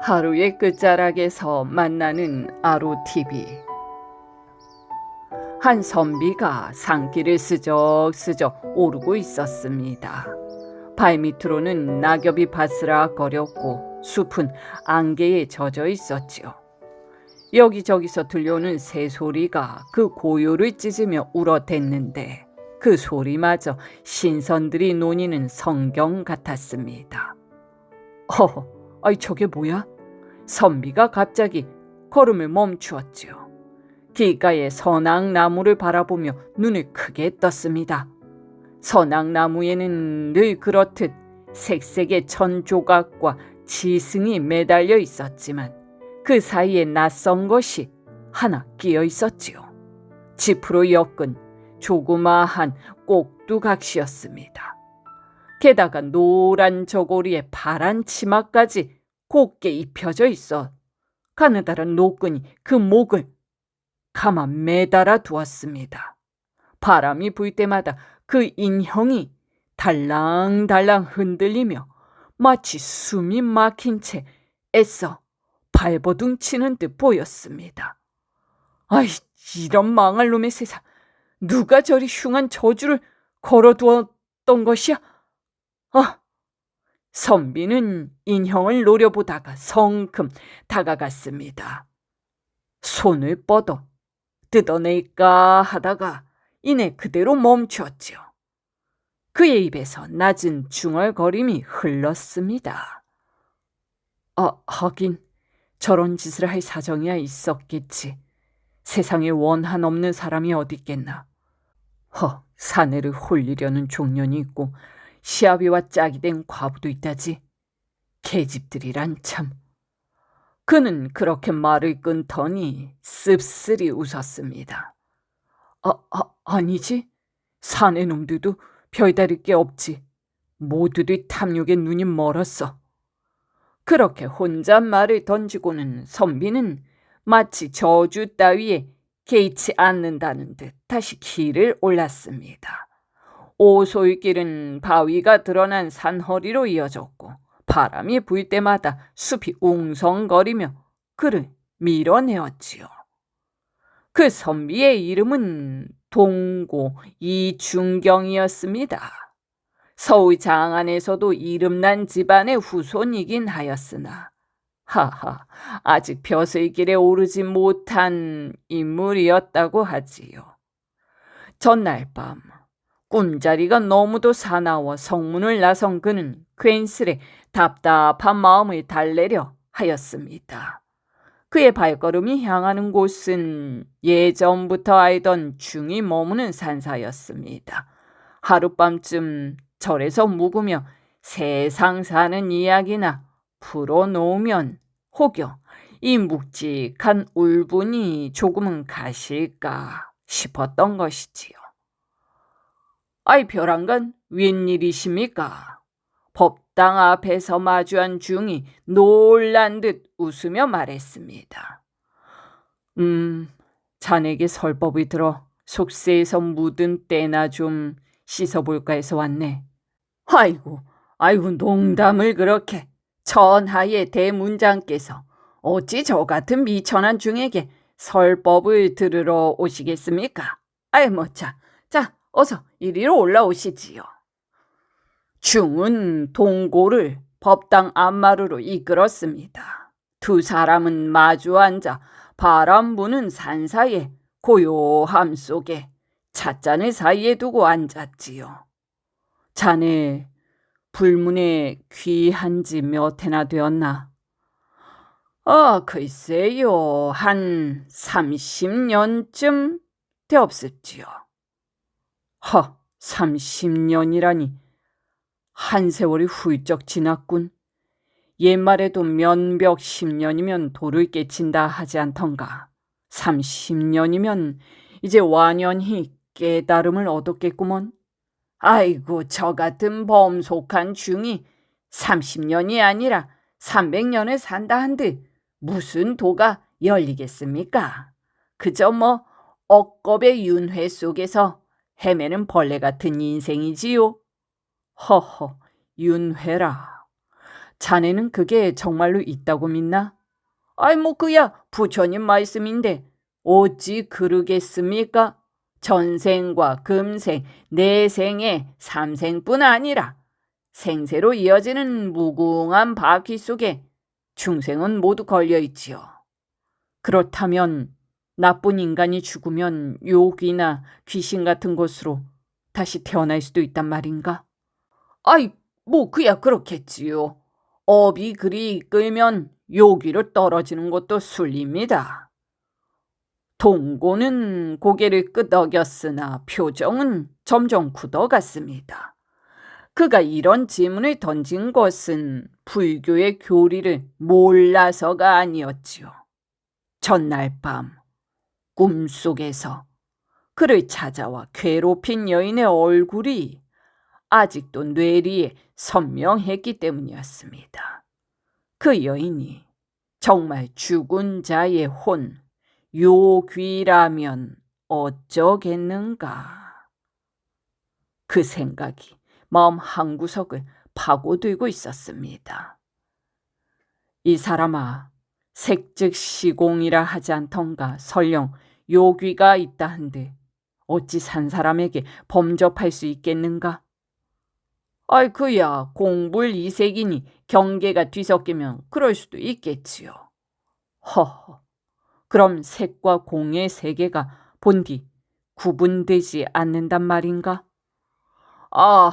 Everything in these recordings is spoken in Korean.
하루의 끝자락에서 만나는 아로TV. 한 선비가 산길을 쓰적쓰적 오르고 있었습니다. 발밑으로는 낙엽이 바스락거렸고 숲은 안개에 젖어 있었지요. 여기저기서 들려오는 새소리가 그 고요를 찢으며 울어댔는데 그 소리마저 신선들이 논의는 성경 같았습니다. 아이 저게 뭐야? 선비가 갑자기 걸음을 멈추었지요. 길가의 선악나무를 바라보며 눈을 크게 떴습니다. 선악나무에는 늘 그렇듯 색색의 천조각과 지승이 매달려 있었지만 그 사이에 낯선 것이 하나 끼어 있었지요. 지프로 엮은 조그마한 꼭두각시였습니다. 게다가 노란 저고리에 파란 치마까지 곱게 입혀져 있어 가느다란 노끈이 그 목을 가만 매달아 두었습니다. 바람이 불 때마다 그 인형이 달랑달랑 흔들리며 마치 숨이 막힌 채 애써 발버둥 치는 듯 보였습니다. 아이, 이런 망할 놈의 세상. 누가 저리 흉한 저주를 걸어두었던 것이야? 선비는 인형을 노려보다가 성큼 다가갔습니다. 손을 뻗어 뜯어낼까 하다가 이내 그대로 멈추었지요. 그의 입에서 낮은 중얼거림이 흘렀습니다. 하긴 저런 짓을 할 사정이야 있었겠지. 세상에 원한 없는 사람이 어딨겠나. 사내를 홀리려는 종년이 있고 시아비와 짝이 된 과부도 있다지. 계집들이란 참. 그는 그렇게 말을 끊더니 씁쓸히 웃었습니다. 아니지. 사내놈들도 별다를 게 없지. 모두들 탐욕의 눈이 멀었어. 그렇게 혼잣말을 던지고는 선비는 마치 저주 따위에 개의치 않는다는 듯 다시 길을 올랐습니다. 오솔길은 바위가 드러난 산허리로 이어졌고 바람이 불 때마다 숲이 웅성거리며 그를 밀어내었지요. 그 선비의 이름은 동고 이중경이었습니다. 서울 장안에서도 이름난 집안의 후손이긴 하였으나 아직 벼슬길에 오르지 못한 인물이었다고 하지요. 전날 밤 꿈자리가 너무도 사나워 성문을 나선 그는 괜스레 답답한 마음을 달래려 하였습니다. 그의 발걸음이 향하는 곳은 예전부터 알던 중이 머무는 산사였습니다. 하룻밤쯤 절에서 묵으며 세상 사는 이야기나 풀어놓으면 혹여 이 묵직한 울분이 조금은 가실까 싶었던 것이지요. 아이 벼랑간 웬일이십니까? 법당 앞에서 마주한 중이 놀란 듯 웃으며 말했습니다. 자네에게 설법을 들어 속세에서 묻은 때나 좀 씻어볼까 해서 왔네. 아이고 농담을 그렇게. 천하의 대문장께서 어찌 저 같은 미천한 중에게 설법을 들으러 오시겠습니까? 자, 어서 이리로 올라오시지요. 중은 동고를 법당 앞마루로 이끌었습니다. 두 사람은 마주 앉아 바람 부는 산사의 고요함 속에 찻잔을 사이에 두고 앉았지요. 자네 불문에 귀한 지 몇 해나 되었나? 글쎄요, 한 30년쯤 되었을지요. 30년이라니 한 세월이 훌쩍 지났군. 옛말에도 면벽 10년이면 돌을 깨친다 하지 않던가. 30년이면 이제 완연히 깨달음을 얻었겠구먼. 아이고 저 같은 범속한 중이 30년이 아니라 300년을 산다 한들 무슨 도가 열리겠습니까? 그저 억겁의 윤회 속에서 헤매는 벌레 같은 인생이지요. 윤회라. 자네는 그게 정말로 있다고 믿나? 아이 뭐 그야 부처님 말씀인데 어찌 그러겠습니까? 전생과 금생, 내생의 삼생뿐 아니라 생세로 이어지는 무궁한 바퀴 속에 중생은 모두 걸려 있지요. 그렇다면 나쁜 인간이 죽으면 욕이나 귀신 같은 곳으로 다시 태어날 수도 있단 말인가? 아이, 뭐 그야 그렇겠지요. 업이 그리 끌면 요기로 떨어지는 것도 순리입니다. 동고는 고개를 끄덕였으나 표정은 점점 굳어갔습니다. 그가 이런 질문을 던진 것은 불교의 교리를 몰라서가 아니었지요. 전날 밤 꿈속에서 그를 찾아와 괴롭힌 여인의 얼굴이 아직도 뇌리에 선명했기 때문이었습니다. 그 여인이 정말 죽은 자의 혼, 요귀라면 어쩌겠는가. 그 생각이 마음 한구석을 파고들고 있었습니다. 이 사람아, 색즉시공이라 하지 않던가. 설령 요귀가 있다 한들 어찌 산 사람에게 범접할 수 있겠는가? 아이 그야 공불이색이니 경계가 뒤섞이면 그럴 수도 있겠지요. 허허, 그럼 색과 공의 세계가 본디 구분되지 않는단 말인가? 아,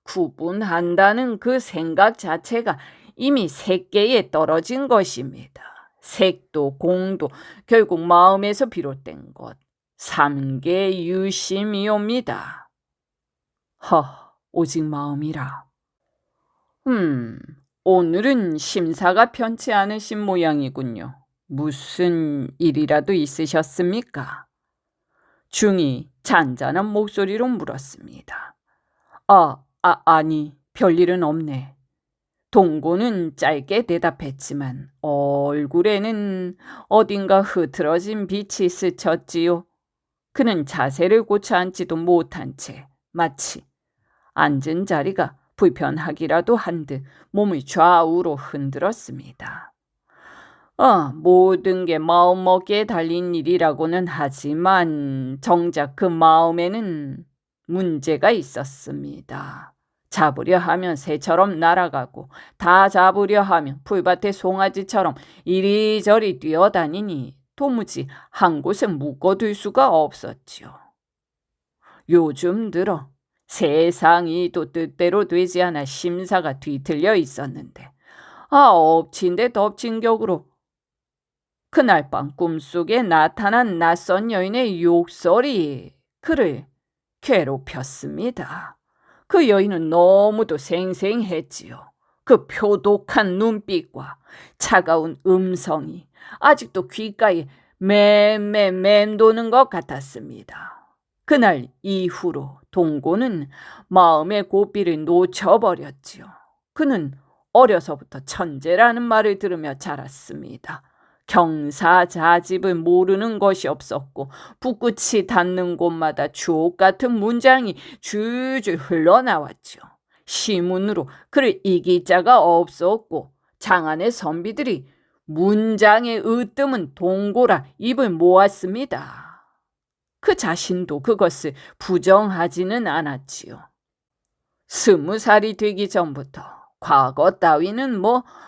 구분한다는 그 생각 자체가 이미 색계에 떨어진 것입니다. 색도 공도 결국 마음에서 비롯된 것, 삼계 유심이옵니다. 오직 마음이라. 오늘은 심사가 편치 않으신 모양이군요. 무슨 일이라도 있으셨습니까? 중이 잔잔한 목소리로 물었습니다. 아니, 별일은 없네. 동고는 짧게 대답했지만 얼굴에는 어딘가 흐트러진 빛이 스쳤지요. 그는 자세를 고쳐 앉지도 못한 채 마치 앉은 자리가 불편하기라도 한 듯 몸을 좌우로 흔들었습니다. 모든 게 마음먹기에 달린 일이라고는 하지만 정작 그 마음에는 문제가 있었습니다. 잡으려 하면 새처럼 날아가고 다 잡으려 하면 풀밭의 송아지처럼 이리저리 뛰어다니니 도무지 한 곳에 묶어둘 수가 없었지요. 요즘 들어 세상이 또 뜻대로 되지 않아 심사가 뒤틀려 있었는데 엎친 데 덮친 격으로 그날 밤 꿈속에 나타난 낯선 여인의 욕설이 그를 괴롭혔습니다. 그 여인은 너무도 생생했지요. 그 표독한 눈빛과 차가운 음성이 아직도 귓가에 맴도는 것 같았습니다. 그날 이후로 동고는 마음의 고삐를 놓쳐버렸지요. 그는 어려서부터 천재라는 말을 들으며 자랐습니다. 경사자집을 모르는 것이 없었고 붓끝이 닿는 곳마다 주옥 같은 문장이 줄줄 흘러나왔죠. 시문으로 그를 이길 자가 없었고 장안의 선비들이 문장의 으뜸은 동고라 입을 모았습니다. 그 자신도 그것을 부정하지는 않았지요. 20살이 되기 전부터 과거 따위는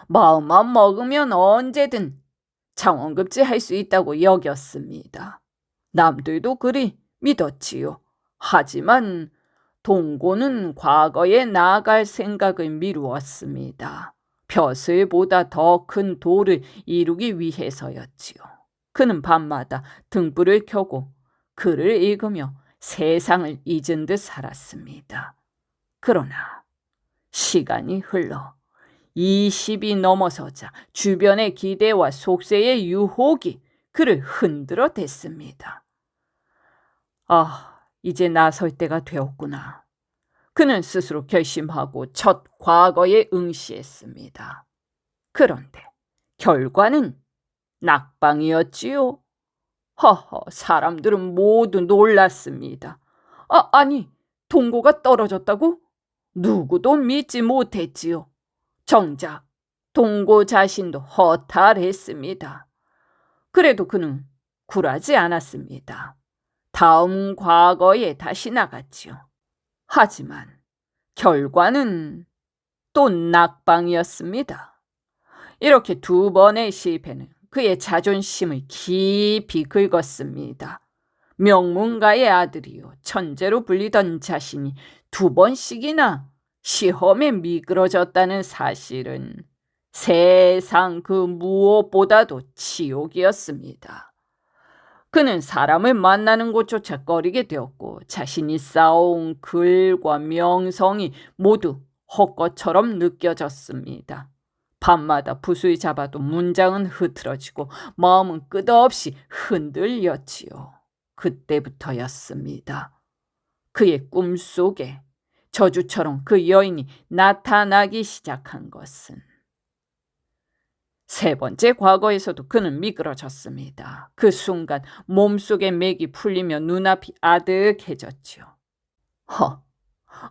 마음만 먹으면 언제든 장원급제 할 수 있다고 여겼습니다. 남들도 그리 믿었지요. 하지만 동고는 과거에 나아갈 생각을 미루었습니다. 벼슬보다 더 큰 도를 이루기 위해서였지요. 그는 밤마다 등불을 켜고 글을 읽으며 세상을 잊은 듯 살았습니다. 그러나 시간이 흘러 20이 넘어서자 주변의 기대와 속세의 유혹이 그를 흔들어 댔습니다. 이제 나설 때가 되었구나. 그는 스스로 결심하고 첫 과거에 응시했습니다. 그런데 결과는 낙방이었지요. 사람들은 모두 놀랐습니다. 아니, 동고가 떨어졌다고? 누구도 믿지 못했지요. 정작 동고 자신도 허탈했습니다. 그래도 그는 굴하지 않았습니다. 다음 과거에 다시 나갔지요. 하지만 결과는 또 낙방이었습니다. 이렇게 2번의 실패는 그의 자존심을 깊이 긁었습니다. 명문가의 아들이요 천재로 불리던 자신이 2번씩이나 시험에 미끄러졌다는 사실은 세상 그 무엇보다도 치욕이었습니다. 그는 사람을 만나는 곳조차 꺼리게 되었고 자신이 쌓아온 글과 명성이 모두 헛것처럼 느껴졌습니다. 밤마다 붓을 잡아도 문장은 흐트러지고 마음은 끝없이 흔들렸지요. 그때부터였습니다. 그의 꿈속에 저주처럼 그 여인이 나타나기 시작한 것은 3번째 과거에서도 그는 미끄러졌습니다. 그 순간 몸속의 맥이 풀리며 눈앞이 아득해졌지요.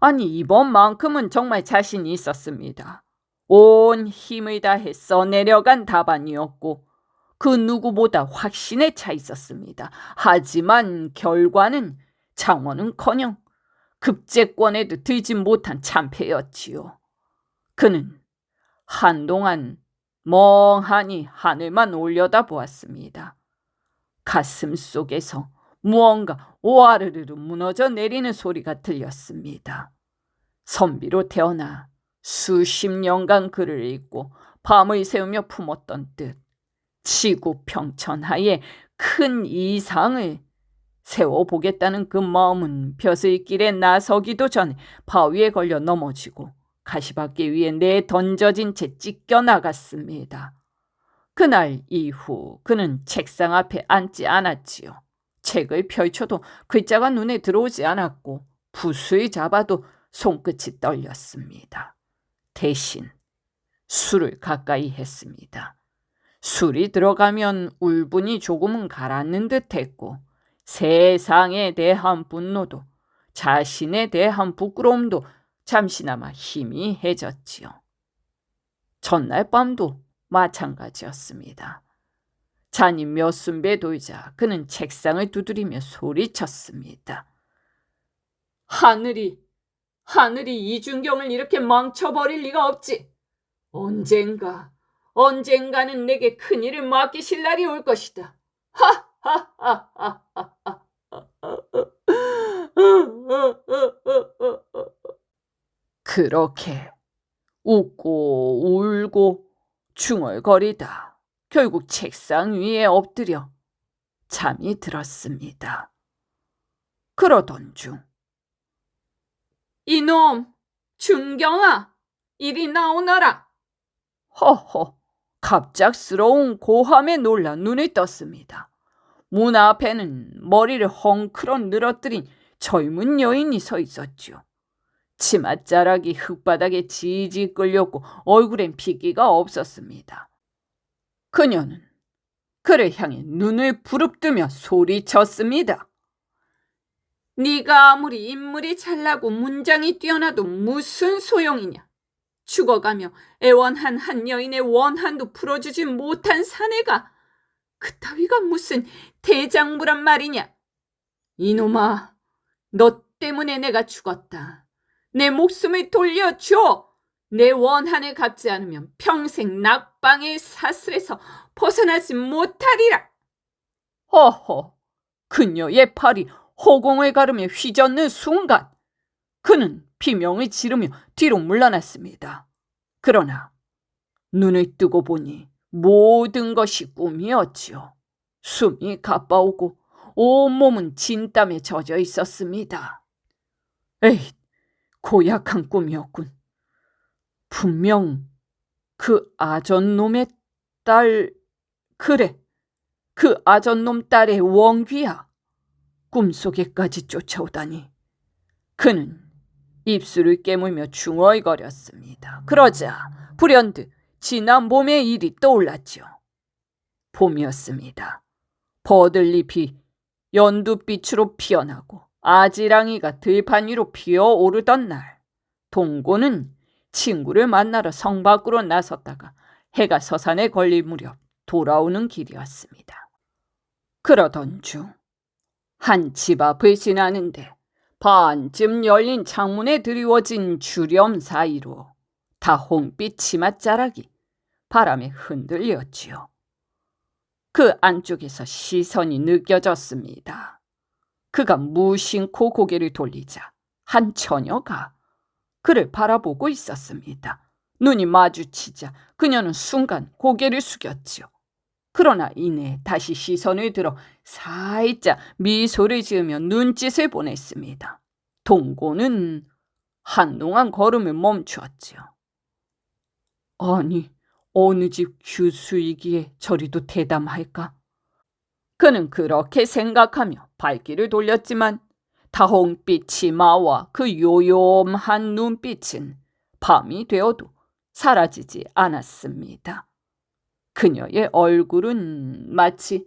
아니 이번만큼은 정말 자신이 있었습니다. 온 힘을 다해 써내려간 답안이었고 그 누구보다 확신에 차 있었습니다. 하지만 결과는 장원은커녕 급제권에도 들지 못한 참패였지요. 그는 한동안 멍하니 하늘만 올려다보았습니다. 가슴 속에서 무언가 오아르르르 무너져 내리는 소리가 들렸습니다. 선비로 태어나 수십 년간 글을 읽고 밤을 새우며 품었던 뜻, 지구 평천하에 큰 이상을 세워보겠다는 그 마음은 벼슬길에 나서기도 전에 바위에 걸려 넘어지고 가시밭길 위에 내던져진 채 찢겨나갔습니다. 그날 이후 그는 책상 앞에 앉지 않았지요. 책을 펼쳐도 글자가 눈에 들어오지 않았고 붓을 잡아도 손끝이 떨렸습니다. 대신 술을 가까이 했습니다. 술이 들어가면 울분이 조금은 가라앉는 듯했고 세상에 대한 분노도 자신에 대한 부끄러움도 잠시나마 희미해졌지요. 전날 밤도 마찬가지였습니다. 잔이 몇 순배 돌자 그는 책상을 두드리며 소리쳤습니다. 하늘이 이준경을 이렇게 망쳐버릴 리가 없지. 언젠가는 내게 큰일을 맡기실 날이 올 것이다. 그렇게 웃고 울고 중얼거리다 결국 책상 위에 엎드려 잠이 들었습니다. 그러던 중 이놈 준경아 이리 나오너라. 허허 갑작스러운 고함에 놀라 눈을 떴습니다. 문 앞에는 머리를 헝클어 늘어뜨린 젊은 여인이 서 있었죠. 치맛자락이 흙바닥에 지지 끌렸고 얼굴엔 핏기가 없었습니다. 그녀는 그를 향해 눈을 부릅뜨며 소리쳤습니다. 네가 아무리 인물이 잘나고 문장이 뛰어나도 무슨 소용이냐. 죽어가며 애원한 한 여인의 원한도 풀어주지 못한 사내가 그따위가 무슨 대장부란 말이냐. 이놈아, 너 때문에 내가 죽었다. 내 목숨을 돌려줘. 내 원한을 갚지 않으면 평생 낙방의 사슬에서 벗어나지 못하리라. 허허, 그녀의 팔이 허공을 가르며 휘젓는 순간 그는 비명을 지르며 뒤로 물러났습니다. 그러나 눈을 뜨고 보니 모든 것이 꿈이었지요. 숨이 가빠오고 온몸은 진땀에 젖어 있었습니다. 에이, 고약한 꿈이었군. 분명 그 아전놈의 딸, 그래, 그 아전놈 딸의 원귀야. 꿈속에까지 쫓아오다니. 그는 입술을 깨물며 중얼거렸습니다. 그러자 불현듯 지난 봄의 일이 떠올랐죠. 봄이었습니다. 버들잎이 연두빛으로 피어나고 아지랑이가 들판 위로 피어오르던 날, 동고는 친구를 만나러 성 밖으로 나섰다가 해가 서산에 걸릴 무렵 돌아오는 길이었습니다. 그러던 중 한 집 앞을 지나는데 반쯤 열린 창문에 드리워진 주렴 사이로 다홍빛 치맛자락이 바람에 흔들렸지요. 그 안쪽에서 시선이 느껴졌습니다. 그가 무심코 고개를 돌리자 한 처녀가 그를 바라보고 있었습니다. 눈이 마주치자 그녀는 순간 고개를 숙였지요. 그러나 이내 다시 시선을 들어 살짝 미소를 지으며 눈짓을 보냈습니다. 동고는 한동안 걸음을 멈추었지요. 아니, 어느 집 규수이기에 저리도 대담할까? 그는 그렇게 생각하며 발길을 돌렸지만 다홍빛 치마와 그 요염한 눈빛은 밤이 되어도 사라지지 않았습니다. 그녀의 얼굴은 마치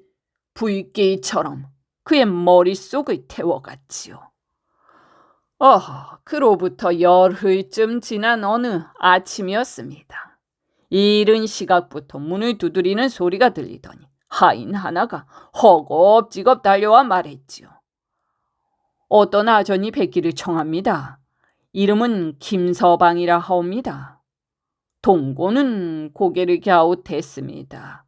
불길처럼 그의 머릿속을 태워갔지요. 그로부터 열흘쯤 지난 어느 아침이었습니다. 이른 시각부터 문을 두드리는 소리가 들리더니 하인 하나가 허겁지겁 달려와 말했지요. 어떤 아전이 뵙기를 청합니다. 이름은 김서방이라 하옵니다. 동고는 고개를 갸웃했습니다.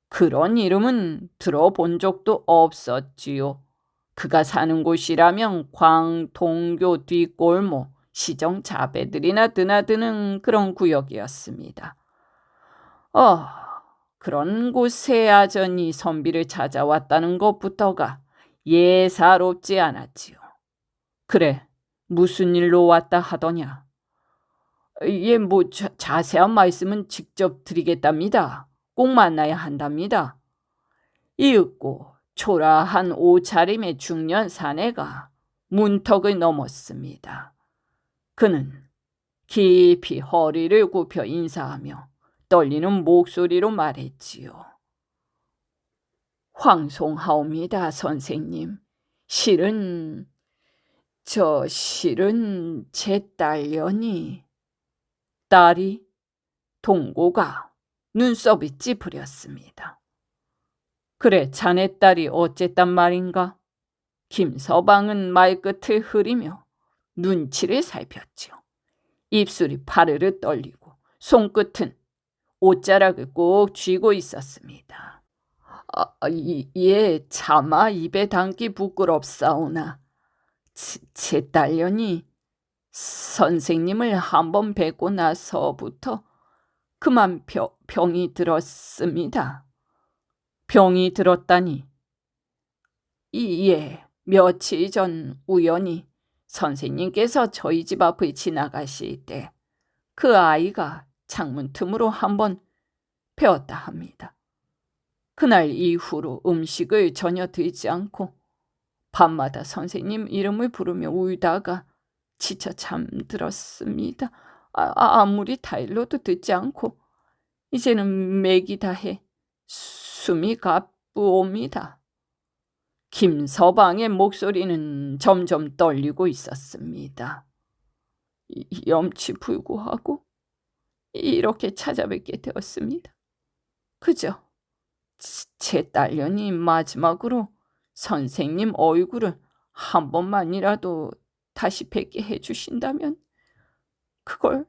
그런 이름은 들어본 적도 없었지요. 그가 사는 곳이라면 광통교 뒷골목 시정 자배들이나 드나드는 그런 구역이었습니다. 그런 곳에 아전이 선비를 찾아왔다는 것부터가 예사롭지 않았지요. 그래, 무슨 일로 왔다 하더냐? 예, 자세한 말씀은 직접 드리겠답니다. 꼭 만나야 한답니다. 이윽고 초라한 옷차림의 중년 사내가 문턱을 넘었습니다. 그는 깊이 허리를 굽혀 인사하며 떨리는 목소리로 말했지요. 황송하옵니다, 선생님. 실은 제 딸년이. 딸이? 동고가 눈썹이 찌푸렸습니다. 그래, 자네 딸이 어쨌단 말인가? 김서방은 말끝을 흐리며 눈치를 살폈지요. 입술이 파르르 떨리고 손끝은 옷자락을 꼭 쥐고 있었습니다. 예, 차마 입에 담기 부끄럽사오나 제 딸년이 선생님을 한번 뵙고 나서부터 그만 병이 들었습니다. 병이 들었다니? 예, 며칠 전 우연히 선생님께서 저희 집 앞을 지나가실 때 그 아이가 창문 틈으로 한번 뵈었다 합니다. 그날 이후로 음식을 전혀 들지 않고 밤마다 선생님 이름을 부르며 울다가 지쳐 잠들었습니다. 아무리 타일러도 듣지 않고 이제는 맥이 다해 숨이 가쁘옵니다. 김서방의 목소리는 점점 떨리고 있었습니다. 염치불구하고 이렇게 찾아뵙게 되었습니다. 그저 제 딸년이 마지막으로 선생님 얼굴을 한 번만이라도 다시 뵙게 해주신다면 그걸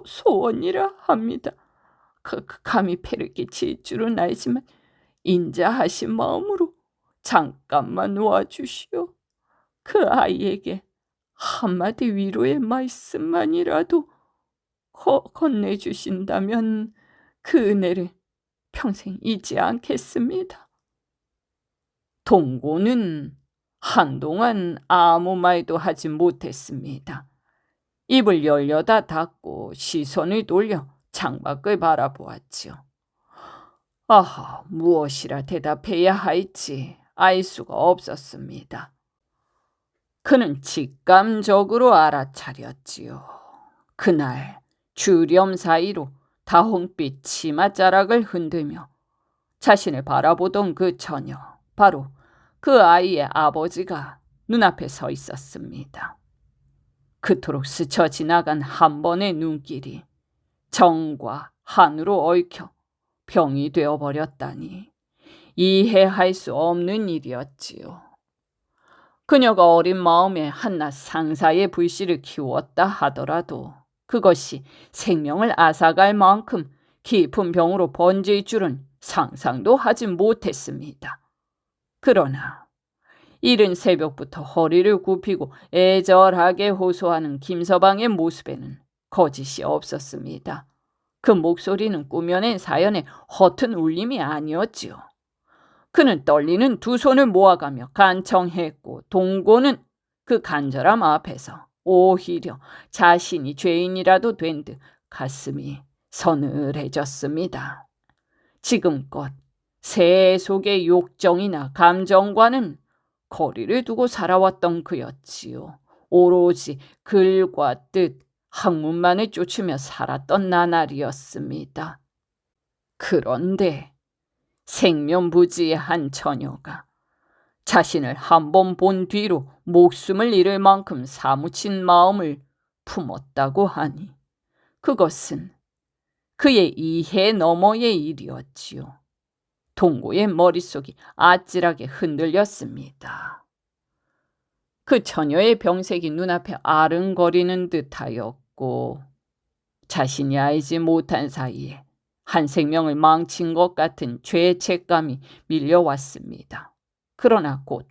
소원이라 합니다. 감히 패를 끼칠 줄은 알지만 인자하신 마음으로 잠깐만 와주시오. 그 아이에게 한마디 위로의 말씀만이라도 건네주신다면 그 은혜를 평생 잊지 않겠습니다. 동고는 한동안 아무 말도 하지 못했습니다. 입을 열려다 닫고 시선을 돌려 창밖을 바라보았지요. 무엇이라 대답해야 할지 알 수가 없었습니다. 그는 직감적으로 알아차렸지요. 그날 주렴 사이로 다홍빛 치맛자락을 흔들며 자신을 바라보던 그 처녀, 바로 그 아이의 아버지가 눈앞에 서 있었습니다. 그토록 스쳐 지나간 한 번의 눈길이 정과 한으로 얽혀 병이 되어버렸다니 이해할 수 없는 일이었지요. 그녀가 어린 마음에 한낱 상사의 불씨를 키웠다 하더라도 그것이 생명을 앗아갈 만큼 깊은 병으로 번질 줄은 상상도 하지 못했습니다. 그러나 이른 새벽부터 허리를 굽히고 애절하게 호소하는 김서방의 모습에는 거짓이 없었습니다. 그 목소리는 꾸며낸 사연의 허튼 울림이 아니었지요. 그는 떨리는 두 손을 모아가며 간청했고 동고는 그 간절함 앞에서 오히려 자신이 죄인이라도 된 듯 가슴이 서늘해졌습니다. 지금껏 새 속의 욕정이나 감정과는 거리를 두고 살아왔던 그였지요. 오로지 글과 뜻, 학문만을 쫓으며 살았던 나날이었습니다. 그런데 생면부지한 처녀가 자신을 한 번 본 뒤로 목숨을 잃을 만큼 사무친 마음을 품었다고 하니 그것은 그의 이해 너머의 일이었지요. 동고의 머릿속이 아찔하게 흔들렸습니다. 그 처녀의 병색이 눈앞에 아른거리는 듯하였고 자신이 알지 못한 사이에 한 생명을 망친 것 같은 죄책감이 밀려왔습니다. 그러나 곧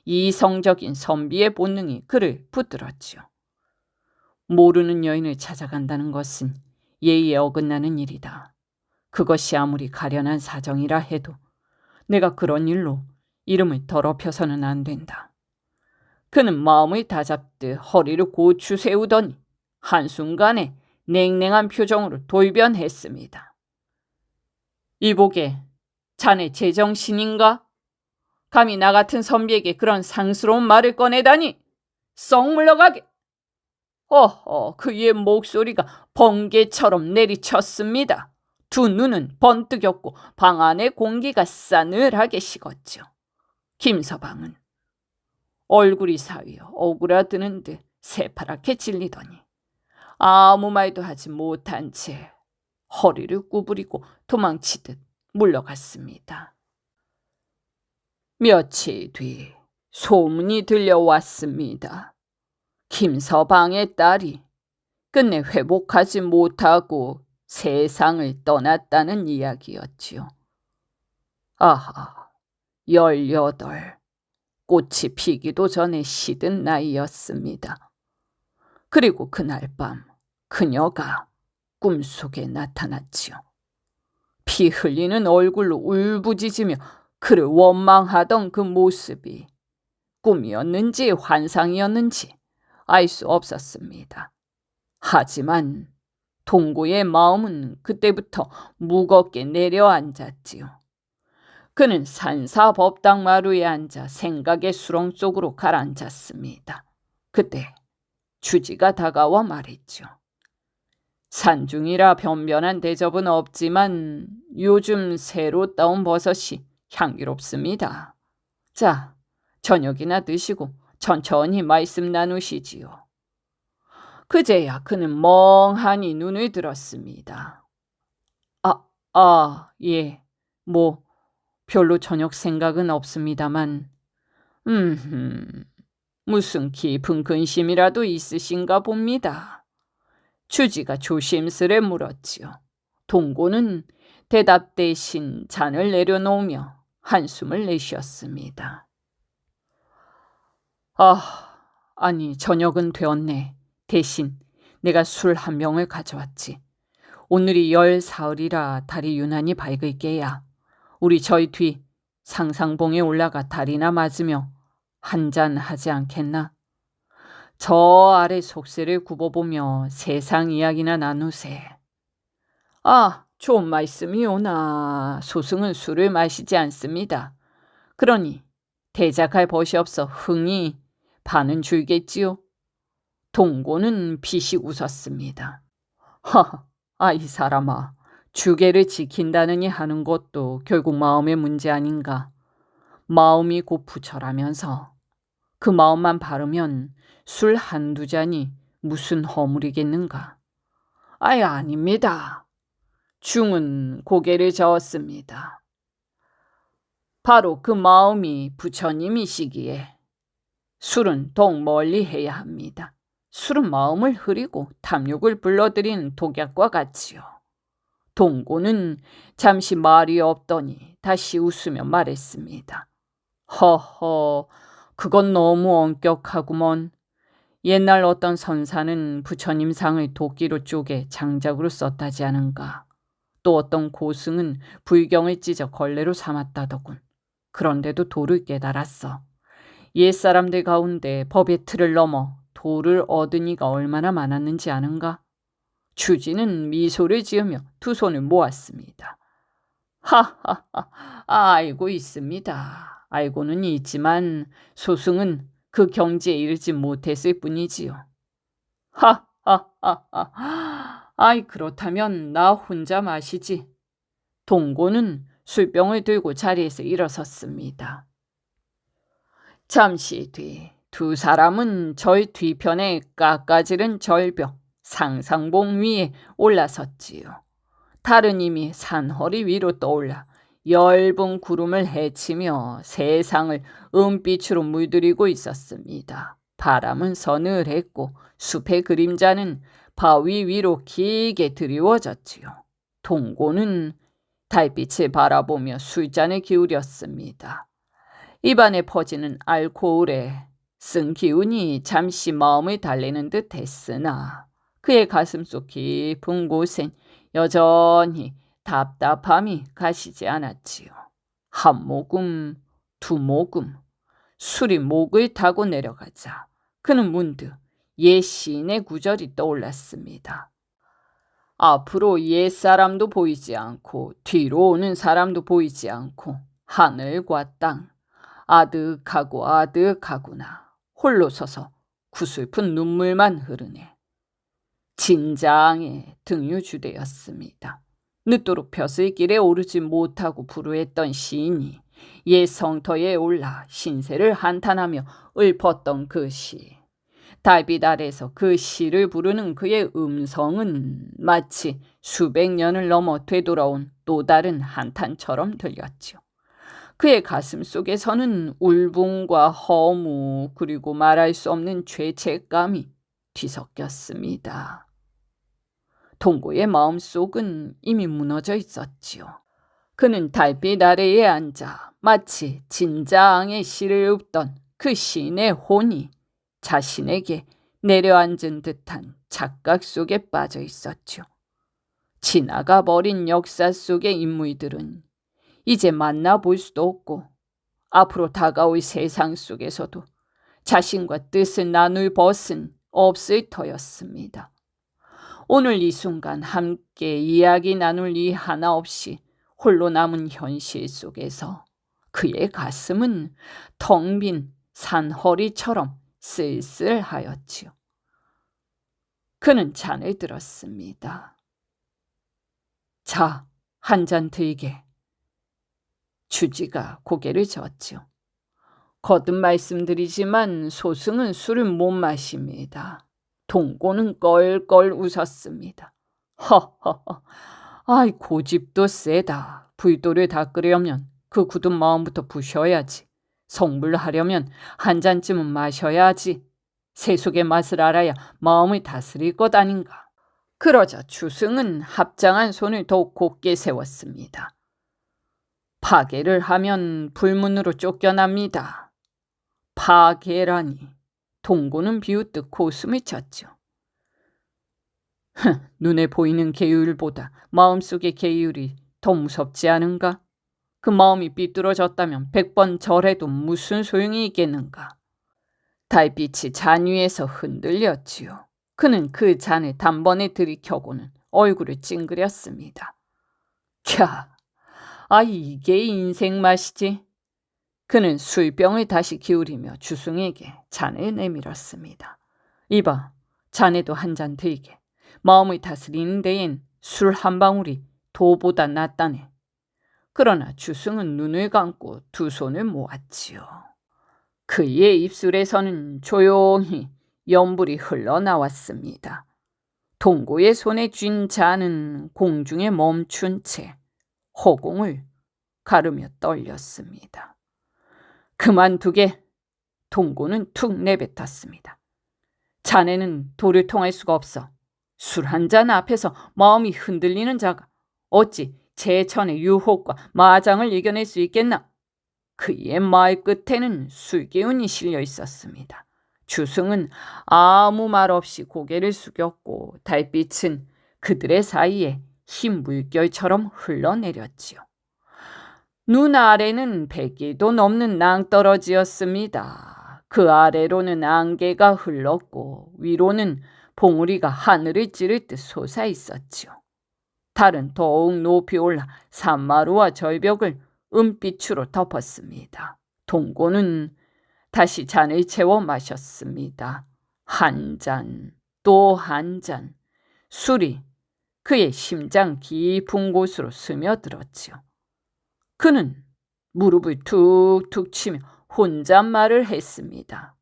이성적인 선비의 본능이 그를 붙들었지요. 모르는 여인을 찾아간다는 것은 예의에 어긋나는 일이다. 그것이 아무리 가련한 사정이라 해도 내가 그런 일로 이름을 더럽혀서는 안 된다. 그는 마음을 다잡듯 허리를 고추 세우더니 한순간에 냉랭한 표정으로 돌변했습니다. 이보게, 자네 제정신인가? 감히 나 같은 선비에게 그런 상스러운 말을 꺼내다니! 썩 물러가게! 그의 목소리가 번개처럼 내리쳤습니다. 두 눈은 번뜩였고 방 안의 공기가 싸늘하게 식었죠. 김서방은 얼굴이 사위어 오그라드는 듯 새파랗게 질리더니 아무 말도 하지 못한 채 허리를 구부리고 도망치듯 물러갔습니다. 며칠 뒤 소문이 들려왔습니다. 김서방의 딸이 끝내 회복하지 못하고 세상을 떠났다는 이야기였지요. 아하, 18. 꽃이 피기도 전에 시든 나이였습니다. 그리고 그날 밤 그녀가 꿈속에 나타났지요. 피 흘리는 얼굴로 울부짖으며 그를 원망하던 그 모습이 꿈이었는지 환상이었는지 알 수 없었습니다. 하지만 동고의 마음은 그때부터 무겁게 내려앉았지요. 그는 산사법당 마루에 앉아 생각의 수렁 속으로 가라앉았습니다. 그때 주지가 다가와 말했죠. 산중이라 변변한 대접은 없지만 요즘 새로 따온 버섯이 향기롭습니다. 자, 저녁이나 드시고 천천히 말씀 나누시지요. 그제야 그는 멍하니 눈을 들었습니다. 예, 뭐 별로 저녁 생각은 없습니다만 무슨 깊은 근심이라도 있으신가 봅니다. 주지가 조심스레 물었지요. 동고는 대답 대신 잔을 내려놓으며 한숨을 내쉬었습니다. 아니 저녁은 되었네. 대신 내가 술 한 병을 가져왔지. 오늘이 14일이라 달이 유난히 밝을 게야. 우리 저희 뒤 상상봉에 올라가 달이나 맞으며 한잔 하지 않겠나? 저 아래 속세를 굽어보며 세상 이야기나 나누세. 좋은 말씀이오나 소승은 술을 마시지 않습니다. 그러니 대작할 벗이 없어 흥이 반은 줄겠지요. 동고는 비식 웃었습니다. 이 사람아, 주계를 지킨다느니 하는 것도 결국 마음의 문제 아닌가. 마음이 곧 부처라면서 그 마음만 바르면 술 한두 잔이 무슨 허물이겠는가. 아이, 아닙니다. 중은 고개를 저었습니다. 바로 그 마음이 부처님이시기에 술은 더욱 멀리 해야 합니다. 술은 마음을 흐리고 탐욕을 불러들이는 독약과 같지요. 동고는 잠시 말이 없더니 다시 웃으며 말했습니다. 허허, 그건 너무 엄격하구먼. 옛날 어떤 선사는 부처님 상을 도끼로 쪼개 장작으로 썼다지 않은가. 또 어떤 고승은 불경을 찢어 걸레로 삼았다더군. 그런데도 도를 깨달았어. 옛사람들 가운데 법의 틀을 넘어 도를 얻은 이가 얼마나 많았는지 아는가? 주지는 미소를 지으며 두 손을 모았습니다. 하하하, 알고 있습니다. 알고는 있지만 소승은 그 경지에 이르지 못했을 뿐이지요. 하하하하, 아이, 그렇다면 나 혼자 마시지. 동고는 술병을 들고 자리에서 일어섰습니다. 잠시 뒤 두 사람은 절 뒤편에 깎아지른 절벽 상상봉 위에 올라섰지요. 달은 이미 산허리 위로 떠올라 엷은 구름을 헤치며 세상을 은빛으로 물들이고 있었습니다. 바람은 서늘했고 숲의 그림자는 바위 위로 길게 드리워졌지요. 동고는 달빛을 바라보며 술잔을 기울였습니다. 입안에 퍼지는 알코올에 쓴 기운이 잠시 마음을 달래는 듯 했으나 그의 가슴속 깊은 곳엔 여전히 답답함이 가시지 않았지요. 한 모금, 두 모금, 술이 목을 타고 내려가자 그는 문득 옛 시인의 구절이 떠올랐습니다. 앞으로 옛 사람도 보이지 않고 뒤로 오는 사람도 보이지 않고 하늘과 땅 아득하고 아득하구나. 홀로 서서 구슬픈 눈물만 흐르네. 진장의 등유주대였습니다. 늦도록 벼슬길에 오르지 못하고 불우했던 시인이 옛 성터에 올라 신세를 한탄하며 읊었던 그 시. 달빛 아래서 그 시를 부르는 그의 음성은 마치 수백 년을 넘어 되돌아온 또 다른 한탄처럼 들렸지요. 그의 가슴 속에서는 울분과 허무 그리고 말할 수 없는 죄책감이 뒤섞였습니다. 동고의 마음속은 이미 무너져 있었지요. 그는 달빛 아래에 앉아 마치 진자앙의 시를 읊던 그 시인의 혼이 자신에게 내려앉은 듯한 착각 속에 빠져 있었죠. 지나가 버린 역사 속의 인물들은 이제 만나볼 수도 없고 앞으로 다가올 세상 속에서도 자신과 뜻을 나눌 벗은 없을 터였습니다. 오늘 이 순간 함께 이야기 나눌 이 하나 없이 홀로 남은 현실 속에서 그의 가슴은 텅 빈 산허리처럼 쓸쓸하였지요. 그는 잔을 들었습니다. 자, 한 잔 들게. 주지가 고개를 저었지요. 거듭 말씀드리지만 소승은 술을 못 마십니다. 동고는 껄껄 웃었습니다. 허허허, 아이, 고집도 세다. 불도를 닦으려면 그 굳은 마음부터 부셔야지. 성불하려면 한 잔쯤은 마셔야지. 세속의 맛을 알아야 마음을 다스릴 것 아닌가. 그러자 주승은 합장한 손을 더욱 곧게 세웠습니다. 파괴를 하면 불문으로 쫓겨납니다. 파괴라니. 동고는 비웃듯 고숨을 쳤죠. 눈에 보이는 계율보다 마음속의 계율이 더 무섭지 않은가? 그 마음이 삐뚤어졌다면 100번 절해도 무슨 소용이 있겠는가? 달빛이 잔 위에서 흔들렸지요. 그는 그 잔을 단번에 들이켜고는 얼굴을 찡그렸습니다. 캬, 이게 인생 맛이지. 그는 술병을 다시 기울이며 주승에게 잔을 내밀었습니다. 이봐, 자네도 한 잔 들게. 마음을 다스리는 데엔 술 한 방울이 도보다 낫다네. 그러나 주승은 눈을 감고 두 손을 모았지요. 그의 입술에서는 조용히 연불이 흘러나왔습니다. 동고의 손에 쥔 잔은 공중에 멈춘 채 허공을 가르며 떨렸습니다. 그만두게. 동고는 툭 내뱉었습니다. 자네는 도를 통할 수가 없어. 술 한 잔 앞에서 마음이 흔들리는 자가 어찌 제천의 유혹과 마장을 이겨낼 수 있겠나? 그의 말 끝에는 술기운이 실려 있었습니다. 주승은 아무 말 없이 고개를 숙였고 달빛은 그들의 사이에 흰 물결처럼 흘러내렸지요. 눈 아래는 100일도 넘는 낭떠러지였습니다. 그 아래로는 안개가 흘렀고 위로는 봉우리가 하늘을 찌를 듯 솟아 있었지요. 달은 더욱 높이 올라 산마루와 절벽을 은빛으로 덮었습니다. 동고는 다시 잔을 채워 마셨습니다. 한 잔, 또 한 잔. 술이 그의 심장 깊은 곳으로 스며들었지요. 그는 무릎을 툭툭 치며 혼잣말을 했습니다.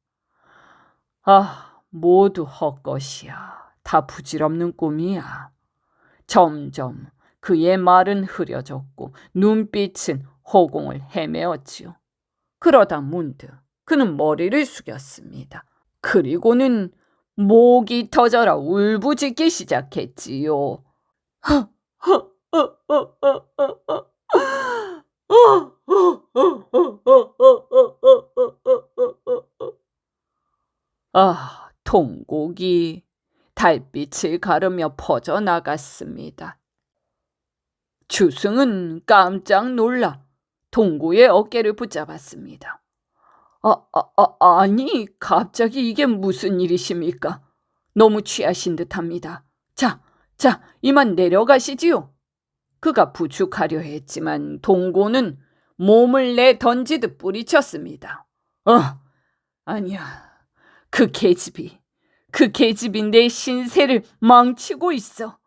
아, 모두 헛것이야. 다 부질없는 꿈이야. 점점 그의 말은 흐려졌고 눈빛은 허공을 헤매었지요. 그러다 문득 그는 머리를 숙였습니다. 그리고는 목이 터져라 울부짖기 시작했지요. 아, 통곡이 달빛을 가르며 퍼져나갔습니다. 주승은 깜짝 놀라 동고의 어깨를 붙잡았습니다. 아니, 갑자기 이게 무슨 일이십니까? 너무 취하신 듯합니다. 자, 이만 내려가시지요. 그가 부축하려 했지만 동고는 몸을 내던지듯 뿌리쳤습니다. 아니야. 그 계집이 내 신세를 망치고 있어.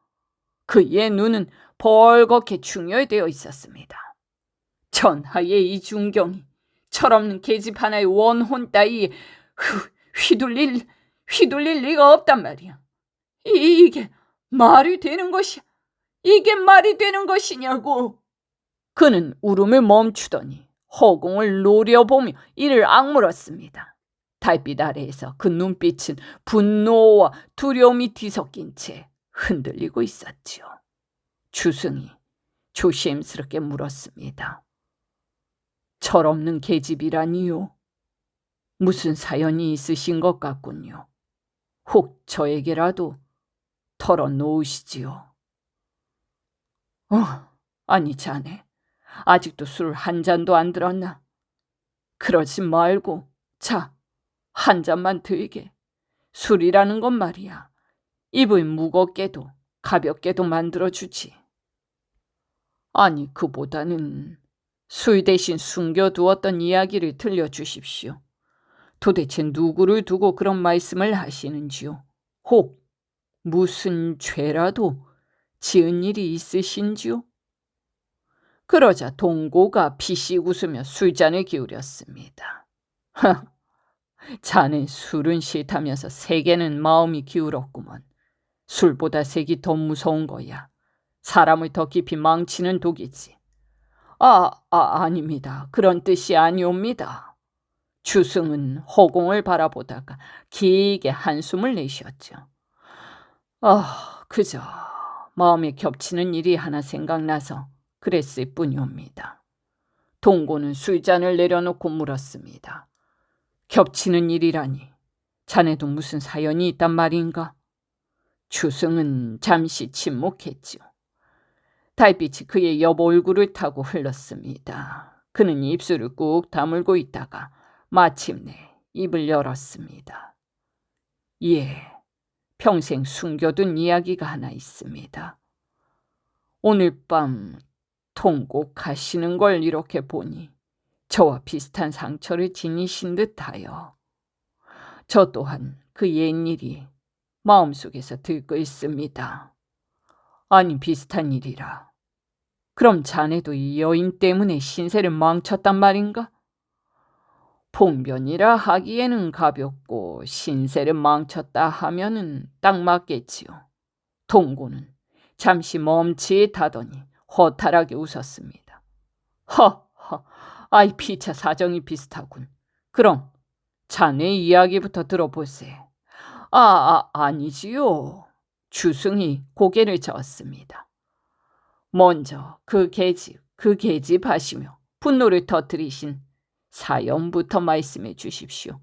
그의 눈은 벌겋게 충혈되어 있었습니다. 천하의 이 중경이 철없는 계집 하나의 원혼 따위에 휘둘릴 리가 없단 말이야. 이게 말이 되는 것이야. 이게 말이 되는 것이냐고. 그는 울음을 멈추더니 허공을 노려보며 이를 악물었습니다. 달빛 아래에서 그 눈빛은 분노와 두려움이 뒤섞인 채 흔들리고 있었지요. 주승이 조심스럽게 물었습니다. 철없는 계집이라니요? 무슨 사연이 있으신 것 같군요. 혹 저에게라도 털어놓으시지요. 아니 자네, 아직도 술 한 잔도 안 들었나? 그러지 말고 자, 한 잔만 들게. 술이라는 건 말이야, 입을 무겁게도 가볍게도 만들어주지. 아니, 그보다는 술 대신 숨겨두었던 이야기를 들려주십시오. 도대체 누구를 두고 그런 말씀을 하시는지요? 혹 무슨 죄라도 지은 일이 있으신지요? 그러자 동고가 피식 웃으며 술잔을 기울였습니다. 자네 술은 싫다면서 색에는 마음이 기울었구먼. 술보다 색이 더 무서운 거야. 사람을 더 깊이 망치는 독이지. 아닙니다. 그런 뜻이 아니옵니다. 주승은 허공을 바라보다가 길게 한숨을 내쉬었죠. 그저 마음에 겹치는 일이 하나 생각나서 그랬을 뿐이옵니다. 동고는 술잔을 내려놓고 물었습니다. 겹치는 일이라니, 자네도 무슨 사연이 있단 말인가? 주승은 잠시 침묵했지요. 달빛이 그의 옆 얼굴을 타고 흘렀습니다. 그는 입술을 꾹 다물고 있다가 마침내 입을 열었습니다. 예, 평생 숨겨둔 이야기가 하나 있습니다. 오늘 밤 통곡하시는 걸 이렇게 보니 저와 비슷한 상처를 지니신 듯하여 저 또한 그 옛일이 마음속에서 들고 있습니다. 아니, 비슷한 일이라. 그럼 자네도 이 여인 때문에 신세를 망쳤단 말인가? 봉변이라 하기에는 가볍고 신세를 망쳤다 하면은 딱 맞겠지요. 동고는 잠시 멈칫하더니 허탈하게 웃었습니다. 허허, 아이 피차 사정이 비슷하군. 그럼 자네 이야기부터 들어보세. 아니지요. 주승이 고개를 저었습니다. 먼저 그 계집 하시며 분노를 터뜨리신 사연부터 말씀해 주십시오.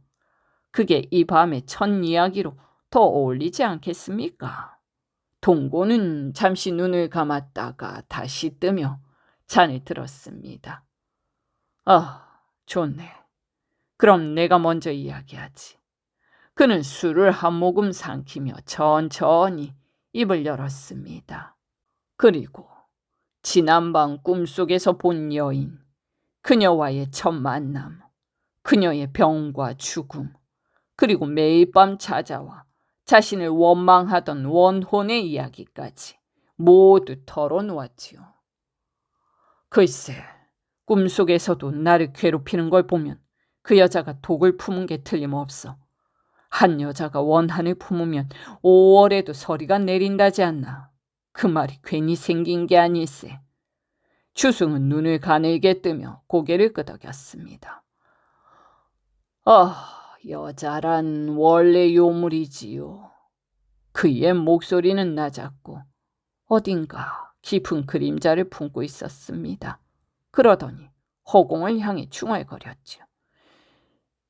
그게 이 밤의 첫 이야기로 더 어울리지 않겠습니까? 동고는 잠시 눈을 감았다가 다시 뜨며 잔을 들었습니다. 좋네. 그럼 내가 먼저 이야기하지. 그는 술을 한 모금 삼키며 천천히 입을 열었습니다. 그리고 지난밤 꿈속에서 본 여인, 그녀와의 첫 만남, 그녀의 병과 죽음, 그리고 매일 밤 찾아와 자신을 원망하던 원혼의 이야기까지 모두 털어놓았지요. 글쎄, 꿈속에서도 나를 괴롭히는 걸 보면 그 여자가 독을 품은 게 틀림없어. 한 여자가 원한을 품으면 5월에도 서리가 내린다지 않나. 그 말이 괜히 생긴 게 아닐세. 주승은 눈을 가늘게 뜨며 고개를 끄덕였습니다. 여자란 원래 요물이지요. 그의 목소리는 낮았고 어딘가 깊은 그림자를 품고 있었습니다. 그러더니 허공을 향해 중얼거렸죠.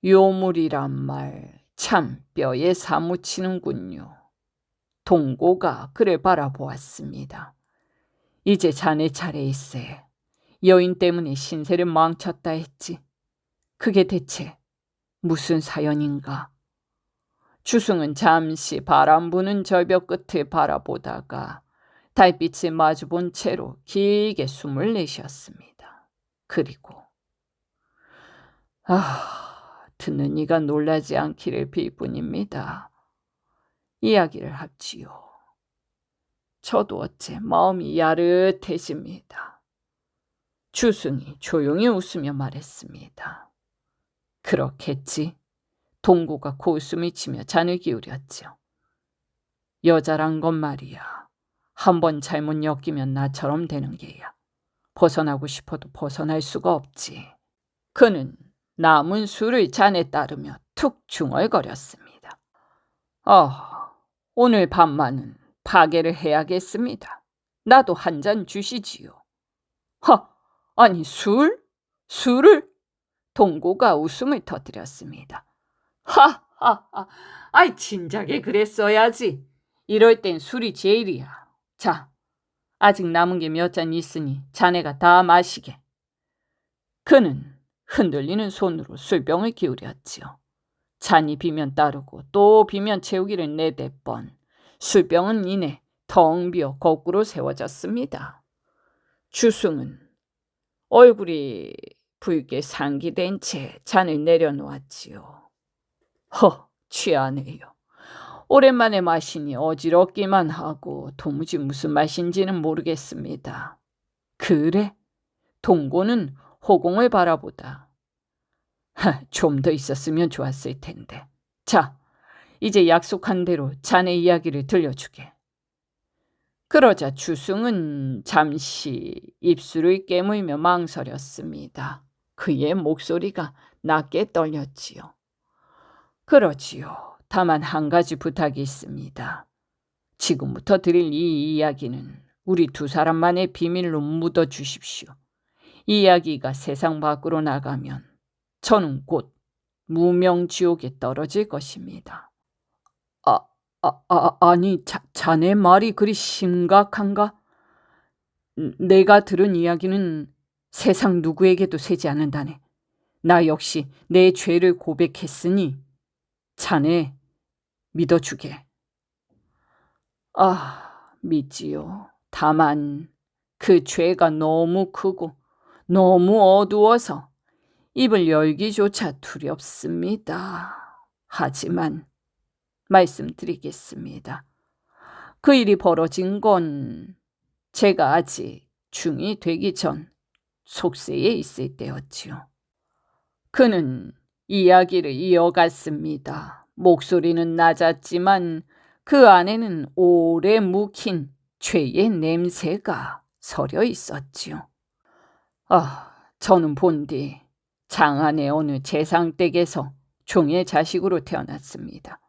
요물이란 말 참 뼈에 사무치는군요. 동고가 그를 바라보았습니다. 이제 자네 차례일세. 여인 때문에 신세를 망쳤다 했지. 그게 대체 무슨 사연인가? 주승은 잠시 바람 부는 절벽 끝을 바라보다가 달빛을 마주본 채로 길게 숨을 내쉬었습니다. 그리고 듣는 이가 놀라지 않기를 빌 뿐입니다. 이야기를 합지요. 저도 어째 마음이 야릇해집니다. 주승이 조용히 웃으며 말했습니다. 그렇겠지. 동고가 고웃음을 치며 잔을 기울였죠. 여자란 건 말이야. 한번 잘못 엮이면 나처럼 되는 게야. 벗어나고 싶어도 벗어날 수가 없지. 그는 남은 술을 잔에 따르며 툭 중얼거렸습니다. 오늘 밤만은 파괴를 해야겠습니다. 나도 한 잔 주시지요. 아니 술? 술을? 동고가 웃음을 터뜨렸습니다. 아이 진작에 그랬어야지. 이럴 땐 술이 제일이야. 자, 아직 남은 게 몇 잔 있으니 자네가 다 마시게. 그는 흔들리는 손으로 술병을 기울였지요. 잔이 비면 따르고 또 비면 채우기를 4-4번. 술병은 이내 텅 비어 거꾸로 세워졌습니다. 주승은 얼굴이 붉게 상기된 채 잔을 내려놓았지요. 취하네요. 오랜만에 마시니 어지럽기만 하고 도무지 무슨 맛인지는 모르겠습니다. 그래? 동고는 허공을 바라보다. 좀 더 있었으면 좋았을 텐데. 자, 이제 약속한 대로 자네 이야기를 들려주게. 그러자 주승은 잠시 입술을 깨물며 망설였습니다. 그의 목소리가 낮게 떨렸지요. 그러지요. 다만 한 가지 부탁이 있습니다. 지금부터 드릴 이 이야기는 우리 2사람만의 비밀로 묻어주십시오. 이 이야기가 세상 밖으로 나가면 저는 곧 무명지옥에 떨어질 것입니다. 아니, 자네 말이 그리 심각한가? 내가 들은 이야기는 세상 누구에게도 새지 않는다네. 나 역시 내 죄를 고백했으니 자네 믿어주게. 믿지요. 다만 그 죄가 너무 크고 너무 어두워서 입을 열기조차 두렵습니다. 하지만 말씀드리겠습니다. 그 일이 벌어진 건 제가 아직 중이 되기 전 속세에 있을 때였지요. 그는 이야기를 이어갔습니다. 목소리는 낮았지만 그 안에는 오래 묵힌 죄의 냄새가 서려 있었지요. 저는 본디 장안의 어느 재상댁에서 종의 자식으로 태어났습니다.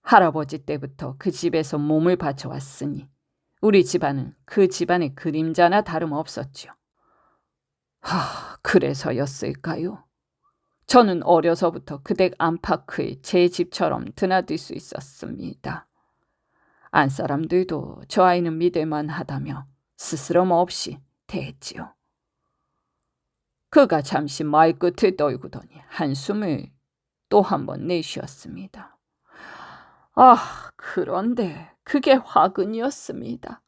할아버지 때부터 그 집에서 몸을 바쳐왔으니 우리 집안은 그 집안의 그림자나 다름없었지요. 그래서였을까요? 저는 어려서부터 그 댁 안팎의 제 집처럼 드나들 수 있었습니다. 안사람들도 저 아이는 믿을만 하다며 스스럼 없이 대했지요. 그가 잠시 말끝을 떨구더니 한숨을 또 한 번 내쉬었습니다. 그런데 그게 화근이었습니다.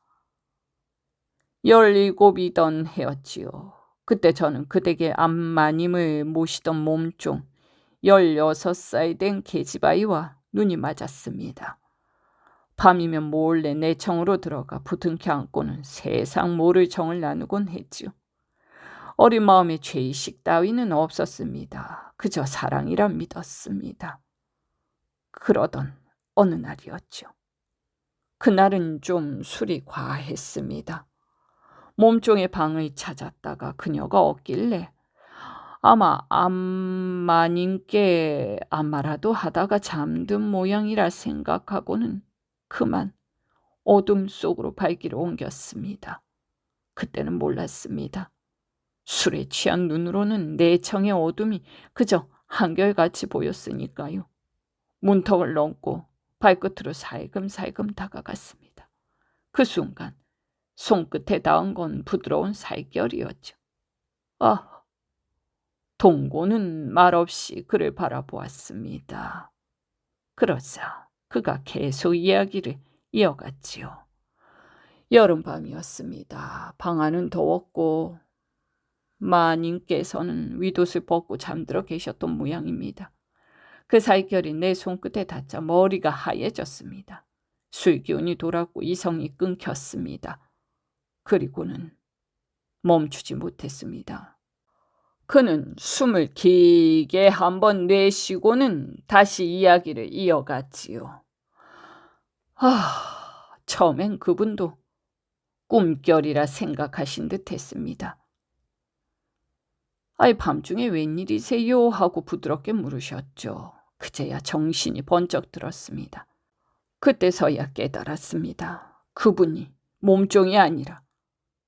17이던 해였지요. 그때 저는 그 댁의 암마님을 모시던 몸종 16살 된 계집아이와 눈이 맞았습니다. 밤이면 몰래 내 청으로 들어가 부둥켜 안고는 세상 모를 정을 나누곤 했지요. 어린 마음에 죄의식 따위는 없었습니다. 그저 사랑이라 믿었습니다. 그러던 어느 날이었죠. 그날은 좀 술이 과했습니다. 몸종의 방을 찾았다가 그녀가 없길래 아마 암마님께 안마라도 하다가 잠든 모양이라 생각하고는 그만 어둠 속으로 발길을 옮겼습니다. 그때는 몰랐습니다. 술에 취한 눈으로는 내 청의 어둠이 그저 한결같이 보였으니까요. 문턱을 넘고 발끝으로 살금살금 다가갔습니다. 그 순간 손끝에 닿은 건 부드러운 살결이었죠. 동고는 말없이 그를 바라보았습니다. 그러자 그가 계속 이야기를 이어갔지요. 여름밤이었습니다. 방 안은 더웠고 마님께서는 윗옷을 벗고 잠들어 계셨던 모양입니다. 그 살결이 내 손끝에 닿자 머리가 하얘졌습니다. 술기운이 돌았고 이성이 끊겼습니다. 그리고는 멈추지 못했습니다. 그는 숨을 길게 한번 내쉬고는 다시 이야기를 이어갔지요. 처음엔 그분도 꿈결이라 생각하신 듯 했습니다. 밤중에 웬일이세요? 하고 부드럽게 물으셨죠. 그제야 정신이 번쩍 들었습니다. 그때서야 깨달았습니다. 그분이 몸종이 아니라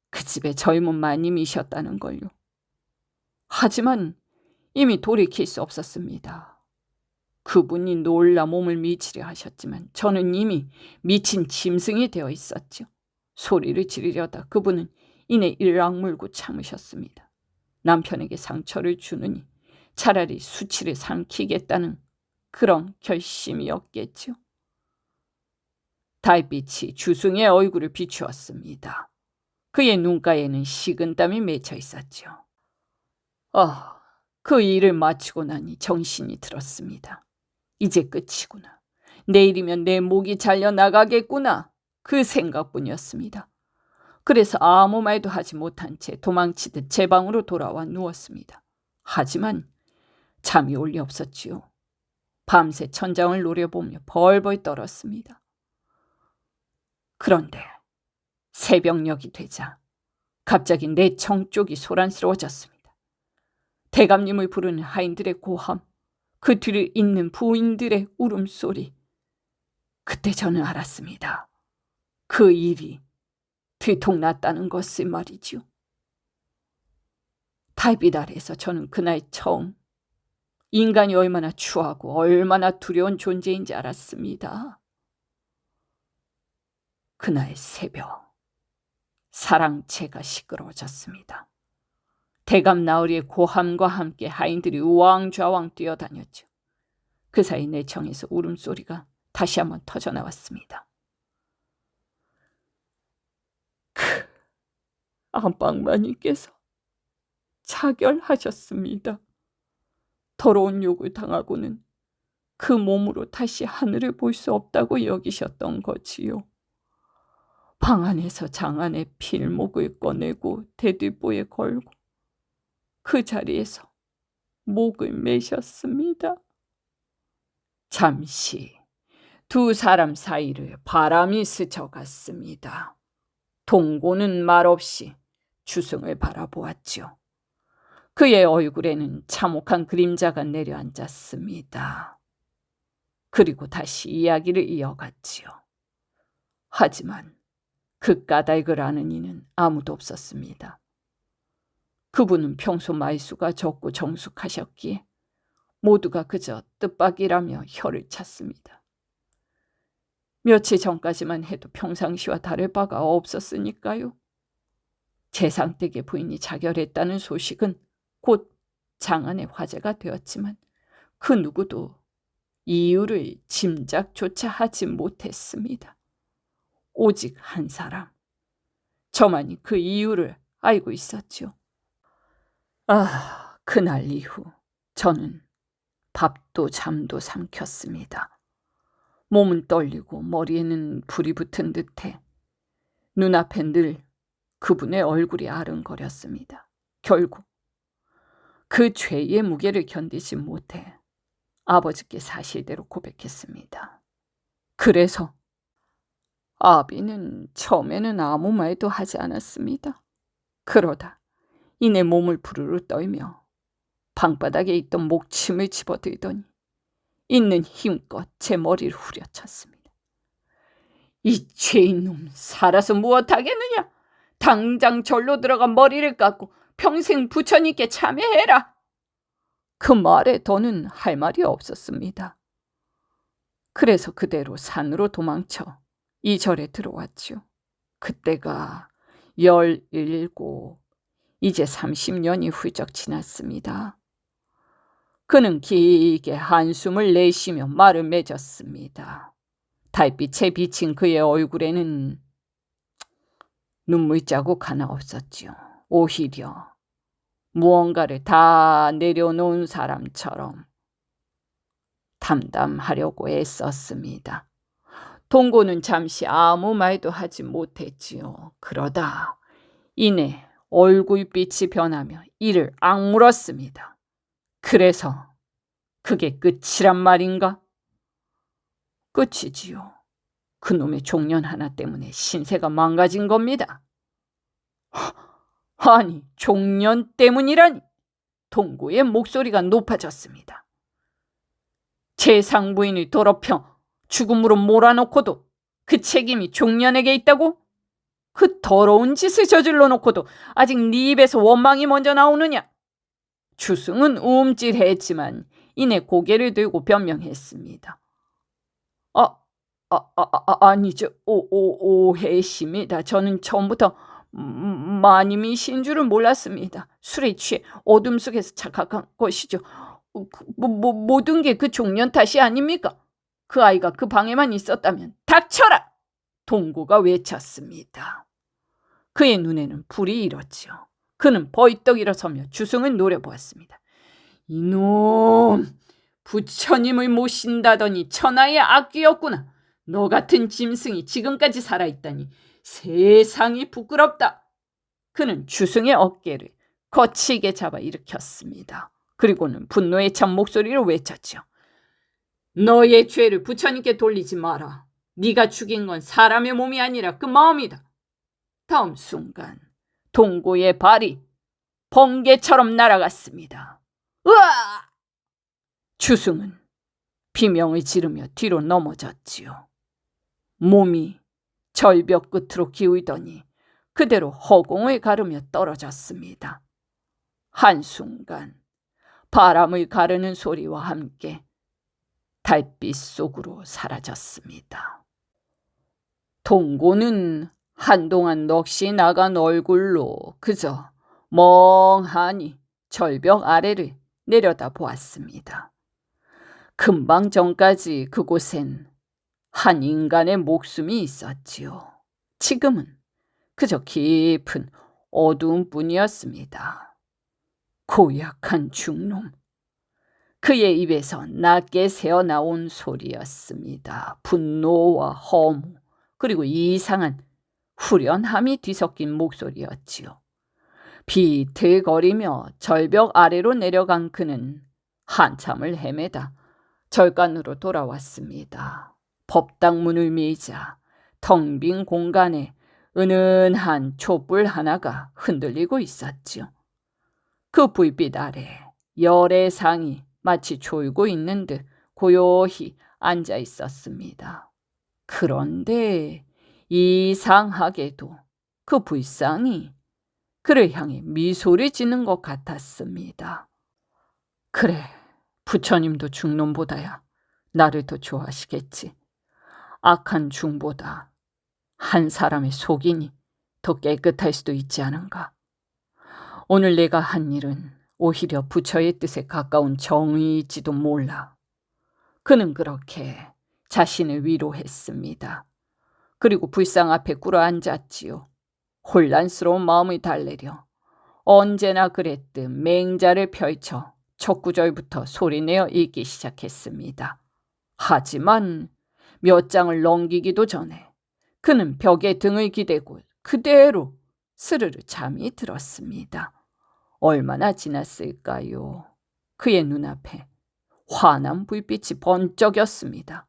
그 집의 젊은 마님이셨다는 걸요. 하지만 이미 돌이킬 수 없었습니다. 그분이 놀라 몸을 미치려 하셨지만 저는 이미 미친 짐승이 되어 있었죠. 소리를 지르려다 그분은 이내 이를 악물고 참으셨습니다. 남편에게 상처를 주느니 차라리 수치를 삼키겠다는 그런 결심이었겠죠. 달빛이 주승의 얼굴을 비추었습니다. 그의 눈가에는 식은땀이 맺혀 있었죠. 그 일을 마치고 나니 정신이 들었습니다. 이제 끝이구나. 내일이면 내 목이 잘려나가겠구나. 그 생각뿐이었습니다. 그래서 아무 말도 하지 못한 채 도망치듯 제 방으로 돌아와 누웠습니다. 하지만 잠이 올 리 없었지요. 밤새 천장을 노려보며 벌벌 떨었습니다. 그런데 새벽녘이 되자 갑자기 내 청 쪽이 소란스러워졌습니다. 대감님을 부르는 하인들의 고함, 그 뒤를 잇는 부인들의 울음소리. 그때 저는 알았습니다. 그 일이 들통났다는 것을 말이죠. 달빛 아래에서 저는 그날 처음 인간이 얼마나 추하고 얼마나 두려운 존재인지 알았습니다. 그날 새벽 사랑채가 시끄러워졌습니다. 대감 나으리의 고함과 함께 하인들이 우왕좌왕 뛰어다녔죠. 그 사이 내 청에서 울음소리가 다시 한번 터져나왔습니다. 안방마님께서 자결하셨습니다. 더러운 욕을 당하고는 그 몸으로 다시 하늘을 볼 수 없다고 여기셨던 거지요. 방 안에서 장안의 필목을 꺼내고 대들보에 걸고 그 자리에서 목을 매셨습니다. 잠시 두 사람 사이를 바람이 스쳐갔습니다. 동고는 말없이 주승을 바라보았지요. 그의 얼굴에는 참혹한 그림자가 내려앉았습니다. 그리고 다시 이야기를 이어갔지요. 하지만 그 까닭을 아는 이는 아무도 없었습니다. 그분은 평소 말수가 적고 정숙하셨기에 모두가 그저 뜻밖이라며 혀를 찼습니다. 며칠 전까지만 해도 평상시와 다를 바가 없었으니까요. 재상댁의 부인이 자결했다는 소식은 곧 장안의 화제가 되었지만 그 누구도 이유를 짐작조차 하지 못했습니다. 오직 한 사람, 저만이 그 이유를 알고 있었죠. 그날 이후 저는 밥도 잠도 삼켰습니다. 몸은 떨리고 머리에는 불이 붙은 듯해 눈앞에 늘 그분의 얼굴이 아른거렸습니다. 결국 그 죄의 무게를 견디지 못해 아버지께 사실대로 고백했습니다. 그래서 아비는 처음에는 아무 말도 하지 않았습니다. 그러다 이내 몸을 부르르 떨며 방바닥에 있던 목침을 집어들더니 있는 힘껏 제 머리를 후려쳤습니다. 이 죄인 놈, 살아서 무엇하겠느냐? 당장 절로 들어가 머리를 깎고 평생 부처님께 참회해라. 그 말에 더는 할 말이 없었습니다. 그래서 그대로 산으로 도망쳐 이 절에 들어왔죠. 그때가 17, 이제 30년이 훌쩍 지났습니다. 그는 길게 한숨을 내쉬며 말을 맺었습니다. 달빛에 비친 그의 얼굴에는 눈물자국 하나 없었지요. 오히려 무언가를 다 내려놓은 사람처럼 담담하려고 애썼습니다. 동고는 잠시 아무 말도 하지 못했지요. 그러다 이내 얼굴빛이 변하며 이를 악물었습니다. 그래서 그게 끝이란 말인가? 끝이지요. 그놈의 종년 하나 때문에 신세가 망가진 겁니다. 아니, 종년 때문이라니. 동고의 목소리가 높아졌습니다. 재상부인을 더럽혀 죽음으로 몰아놓고도 그 책임이 종년에게 있다고? 그 더러운 짓을 저질러 놓고도 아직 네 입에서 원망이 먼저 나오느냐? 주승은 움찔했지만 이내 고개를 들고 변명했습니다. 아니죠. 오해십니다. 저는 처음부터 마님이신 줄은 몰랐습니다. 술에 취해 어둠 속에서 착각한 것이죠. 모든 게 그 종년 탓이 아닙니까? 그 아이가 그 방에만 있었다면. 닥쳐라! 동고가 외쳤습니다. 그의 눈에는 불이 일었지요. 그는 버이떡 일어서며 주승을 노려보았습니다. 이놈! 부처님을 모신다더니 천하의 악귀였구나. 너 같은 짐승이 지금까지 살아있다니 세상이 부끄럽다. 그는 주승의 어깨를 거칠게 잡아 일으켰습니다. 그리고는 분노에 찬 목소리로 외쳤죠. 너의 죄를 부처님께 돌리지 마라. 네가 죽인 건 사람의 몸이 아니라 그 마음이다. 다음 순간 동고의 발이 번개처럼 날아갔습니다. 으아! 주승은 비명을 지르며 뒤로 넘어졌지요. 몸이 절벽 끝으로 기울더니 그대로 허공을 가르며 떨어졌습니다. 한순간 바람을 가르는 소리와 함께 달빛 속으로 사라졌습니다. 동고는 한동안 넋이 나간 얼굴로 그저 멍하니 절벽 아래를 내려다보았습니다. 금방 전까지 그곳엔 한 인간의 목숨이 있었지요. 지금은 그저 깊은 어두움뿐이었습니다. 고약한 죽놈. 그의 입에서 낮게 새어나온 소리였습니다. 분노와 허무 그리고 이상한 후련함이 뒤섞인 목소리였지요. 비틀거리며 절벽 아래로 내려간 그는 한참을 헤매다 절간으로 돌아왔습니다. 법당 문을 미자 텅 빈 공간에 은은한 촛불 하나가 흔들리고 있었지요. 그 불빛 아래 열의 상이 마치 졸고 있는 듯 고요히 앉아 있었습니다. 그런데 이상하게도 그 불상이 그를 향해 미소를 짓는 것 같았습니다. 그래, 부처님도 중놈보다야 나를 더 좋아하시겠지. 악한 중보다 한 사람의 속이니 더 깨끗할 수도 있지 않은가. 오늘 내가 한 일은 오히려 부처의 뜻에 가까운 정의일지도 몰라. 그는 그렇게 자신을 위로했습니다. 그리고 불상 앞에 꿇어앉았지요. 혼란스러운 마음을 달래려 언제나 그랬듯 맹자를 펼쳐 첫 구절부터 소리내어 읽기 시작했습니다. 하지만 몇 장을 넘기기도 전에 그는 벽에 등을 기대고 그대로 스르르 잠이 들었습니다. 얼마나 지났을까요? 그의 눈앞에 환한 불빛이 번쩍였습니다.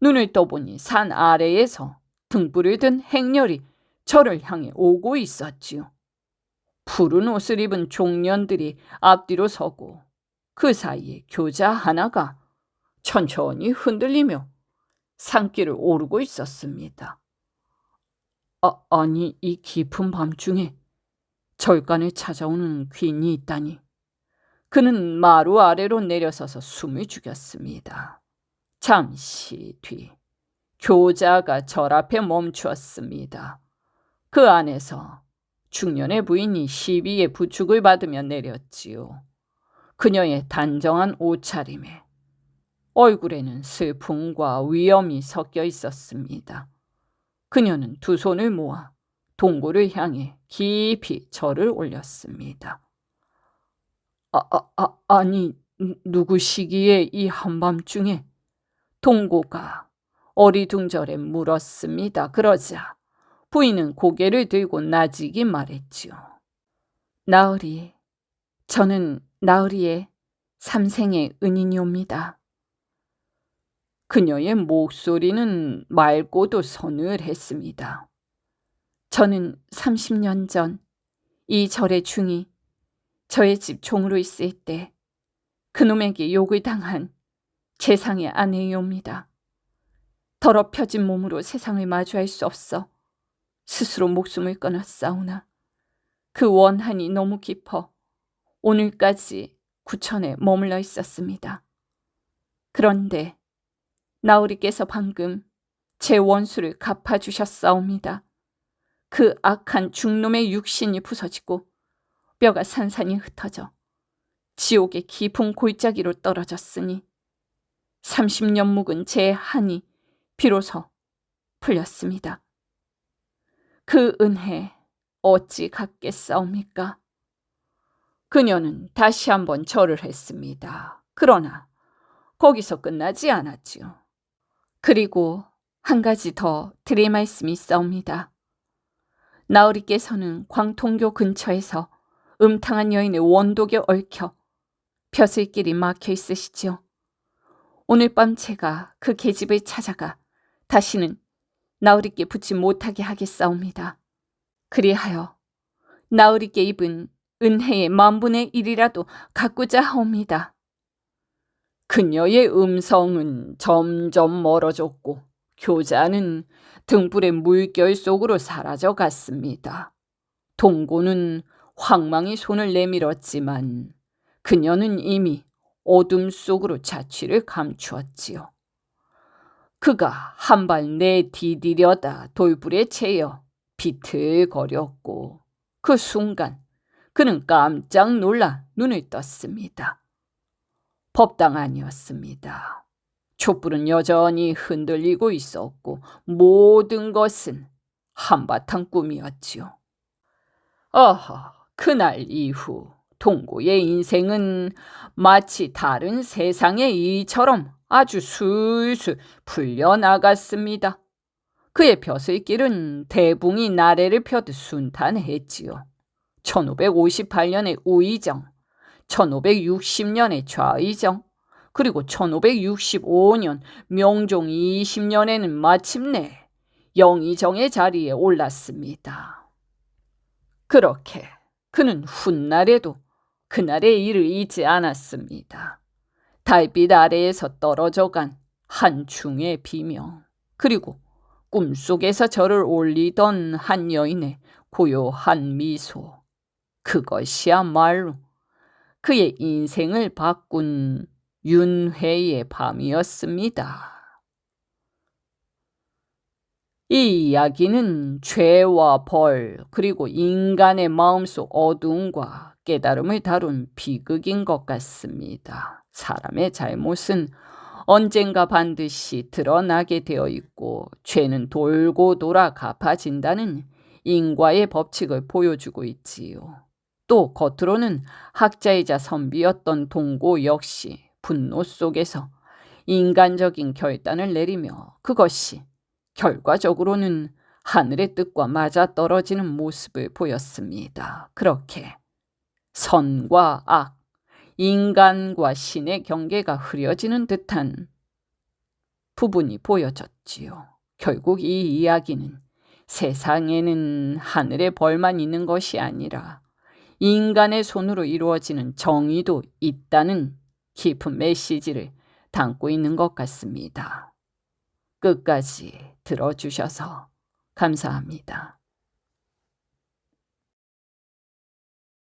눈을 떠보니 산 아래에서 등불을 든 행렬이 저를 향해 오고 있었지요. 푸른 옷을 입은 종년들이 앞뒤로 서고 그 사이에 교자 하나가 천천히 흔들리며 산길을 오르고 있었습니다. 아니, 이 깊은 밤중에 절간을 찾아오는 귀인이 있다니. 그는 마루 아래로 내려서서 숨을 죽였습니다. 잠시 뒤 교자가 절 앞에 멈추었습니다. 그 안에서 중년의 부인이 시비의 부축을 받으며 내렸지요. 그녀의 단정한 옷차림에 얼굴에는 슬픔과 위험이 섞여 있었습니다. 그녀는 두 손을 모아 동고를 향해 깊이 절을 올렸습니다. 아니, 누구시기에 이 한밤중에? 동고가 어리둥절해 물었습니다. 그러자 부인은 고개를 들고 나직이 말했지요. 나으리, 저는 나으리의 삼생의 은인이옵니다. 그녀의 목소리는 맑고도 서늘했습니다. 저는 30년 전 이 절의 중이 저의 집 종으로 있을 때 그놈에게 욕을 당한 재상의 아내이옵니다. 더럽혀진 몸으로 세상을 마주할 수 없어 스스로 목숨을 끊었사오나 그 원한이 너무 깊어 오늘까지 구천에 머물러 있었습니다. 그런데 나으리께서 방금 제 원수를 갚아주셨사옵니다. 그 악한 중놈의 육신이 부서지고 뼈가 산산이 흩어져 지옥의 깊은 골짜기로 떨어졌으니 30년 묵은 제 한이 비로소 풀렸습니다. 그 은혜 어찌 갚겠사옵니까? 그녀는 다시 한번 절을 했습니다. 그러나 거기서 끝나지 않았지요. 그리고 한 가지 더 드릴 말씀이 있사옵니다. 나으리께서는 광통교 근처에서 음탕한 여인의 원독에 얽혀 벼슬길이 막혀 있으시지요. 오늘 밤 제가 그 계집을 찾아가 다시는 나으리께 붙지 못하게 하겠사옵니다. 그리하여 나으리께 입은 은혜의 10,000분의 1이라도 갖고자 하옵니다. 그녀의 음성은 점점 멀어졌고 교자는 등불의 물결 속으로 사라져갔습니다. 동고는 황망히 손을 내밀었지만 그녀는 이미 어둠 속으로 자취를 감추었지요. 그가 한 발 내디디려다 돌불에 채여 비틀거렸고 그 순간 그는 깜짝 놀라 눈을 떴습니다. 법당 아니었습니다. 촛불은 여전히 흔들리고 있었고 모든 것은 한바탕 꿈이었지요. 그날 이후 동고의 인생은 마치 다른 세상의 이처럼 아주 술술 풀려나갔습니다. 그의 벼슬길은 대붕이 나래를 펴듯 순탄했지요. 1558년의 우의정, 1560년의 좌의정, 그리고 1565년 명종 20년에는 마침내 영의정의 자리에 올랐습니다. 그렇게 그는 훗날에도 그날의 일을 잊지 않았습니다. 달빛 아래에서 떨어져간 한 중의 비명, 그리고 꿈속에서 저를 올리던 한 여인의 고요한 미소, 그것이야말로 그의 인생을 바꾼 윤회의 밤이었습니다. 이 이야기는 죄와 벌, 그리고 인간의 마음속 어두움과 깨달음을 다룬 비극인 것 같습니다. 사람의 잘못은 언젠가 반드시 드러나게 되어 있고 죄는 돌고 돌아 갚아진다는 인과의 법칙을 보여주고 있지요. 또 겉으로는 학자이자 선비였던 동고 역시 분노 속에서 인간적인 결단을 내리며 그것이 결과적으로는 하늘의 뜻과 맞아떨어지는 모습을 보였습니다. 그렇게 선과 악, 인간과 신의 경계가 흐려지는 듯한 부분이 보여졌지요. 결국 이 이야기는 세상에는 하늘의 벌만 있는 것이 아니라 인간의 손으로 이루어지는 정의도 있다는 깊은 메시지를 담고 있는 것 같습니다. 끝까지 들어주셔서 감사합니다.